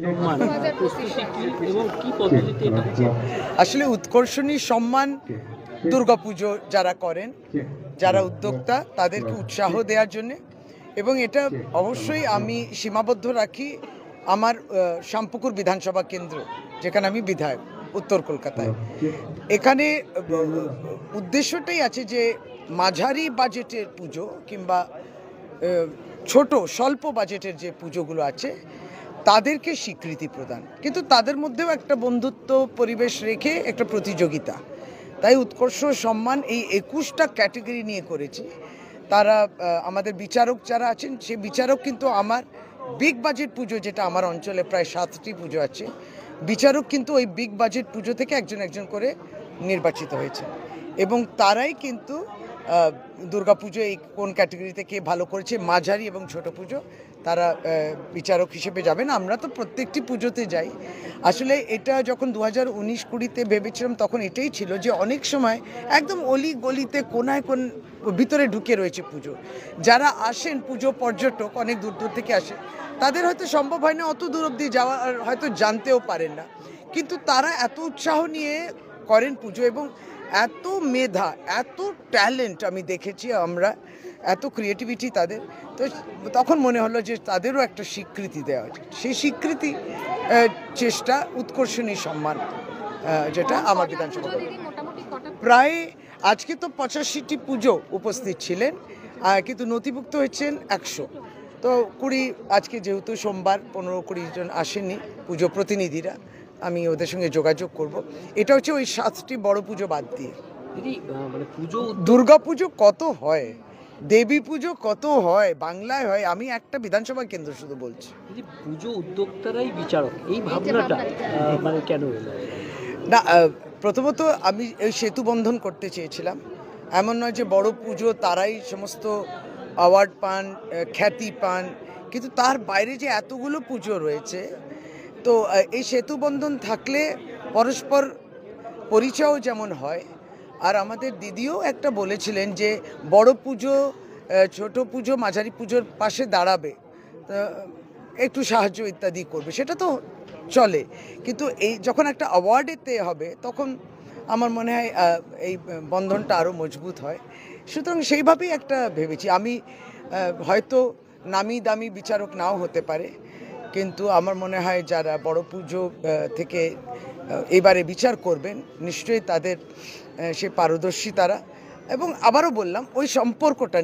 সম্মান প্রস্তুতি কি এবং কি পদ্ধতিতে এটা হচ্ছে? আসলে উৎকর্ষণী সম্মান দুর্গাপুজো যারা করেন, যারা উদ্যোক্তা, তাদেরকে উৎসাহ দেওয়ার জন্য, এবং এটা অবশ্যই আমি সীমাবদ্ধ রাখি আমার শ্যামপুকুর বিধানসভা কেন্দ্র, যেখানে আমি বিধায়ক উত্তর কলকাতায়। এখানে উদ্দেশ্যটাই আছে যে মাঝারি বাজেটের পুজো কিংবা ছোট স্বল্প বাজেটের যে পুজোগুলো আছে তাদেরকে স্বীকৃতি প্রদান, কিন্তু তাদের মধ্যেও একটা বন্ধুত্ব পরিবেশ রেখে একটা প্রতিযোগিতা। তাই উৎকর্ষ সম্মান এই 21টা ক্যাটেগরি নিয়ে করেছি। তারা আমাদের বিচারক যারা আছেন, সেই বিচারক কিন্তু আমার বিগ বাজেট পুজো, যেটা আমার অঞ্চলে প্রায় 7টি পুজো আছে, বিচারক কিন্তু ওই বিগ বাজেট পুজো থেকে একজন একজন করে নির্বাচিত হয়েছে, এবং তারাই কিন্তু দুর্গাপুজো এই কোন ক্যাটেগরিতে কে ভালো করেছে, মাঝারি এবং ছোট পুজো, তারা বিচারক হিসেবে যাবেন। আমরা তো প্রত্যেকটি পুজোতে যাই। আসলে এটা যখন 2019-20 ভেবেছিলাম, তখন এটাই ছিল যে অনেক সময় একদম অলি গলিতে কোনায় কোন ভিতরে ঢুকে রয়েছে পুজো। যারা আসেন পুজো পর্যটক অনেক দূর দূর থেকে আসে, তাদের হয়তো সম্ভব হয় না অত দূর অবধি যাওয়া, আর হয়তো জানতেও পারেন না, কিন্তু তারা এত উৎসাহ নিয়ে করেন পুজো, এবং এত মেধা, এত ট্যালেন্ট আমি দেখেছি, আমরা এত ক্রিয়েটিভিটি তাদের। তো তখন মনে হলো যে তাদেরও একটা স্বীকৃতি দেওয়া উচিত। সেই স্বীকৃতি চেষ্টা উৎকর্ষণী সম্মান, যেটা আমার বিধানসভা প্রায় আজকে তো 85টি পুজো উপস্থিত ছিলেন, কিন্তু নথিভুক্ত হয়েছেন 100। তো 20 আজকে যেহেতু সোমবার 15-20 জন আসেননি পুজো প্রতিনিধিরা, আমি ওদের সঙ্গে যোগাযোগ করব। এটা হচ্ছে ওই 7টি বড় পুজো বাদ দিয়ে। মানে পুজো দুর্গা পুজো কত হয়, দেবী পুজো কত হয়, বাংলায় হয়, আমি একটা বিধানসভা কেন্দ্র শুধু বলছি। পুজো উদ্যোক্তারাই বিচারক, এই ভাবনাটা মানে কেন এলো? না, প্রথমত আমি এই সেতু বন্ধন করতে চেয়েছিলাম। এমন নয় যে বড় পুজো তারাই সমস্ত অ্যাওয়ার্ড পান, খ্যাতি পান, কিন্তু তার বাইরে যে এতগুলো পুজো রয়েছে, তো এই সেতু বন্ধন থাকলে পরস্পর পরিচয়ও যেমন হয়। আর আমাদের দিদিও একটা বলেছিলেন যে বড় পুজো ছোট পুজো মাঝারি পুজোর পাশে দাঁড়াবে, একটু সাহায্য ইত্যাদি করবে, সেটা তো চলে, কিন্তু এই যখন একটা অ্যাওয়ার্ডেতে হবে, তখন আমার মনে হয় এই বন্ধনটা আরও মজবুত হয়। সুতরাং সেইভাবেই একটা ভেবেছি আমি। হয়তো নামি দামি বিচারক নাও হতে পারে, কিন্তু আমার মনে হয় যারা বড় পুজো থেকে এবারে বিচার করবেন, নিশ্চয়ই তাদের সে পারদর্শী তারা, এবং আবারও বললাম ওই সম্পর্কটা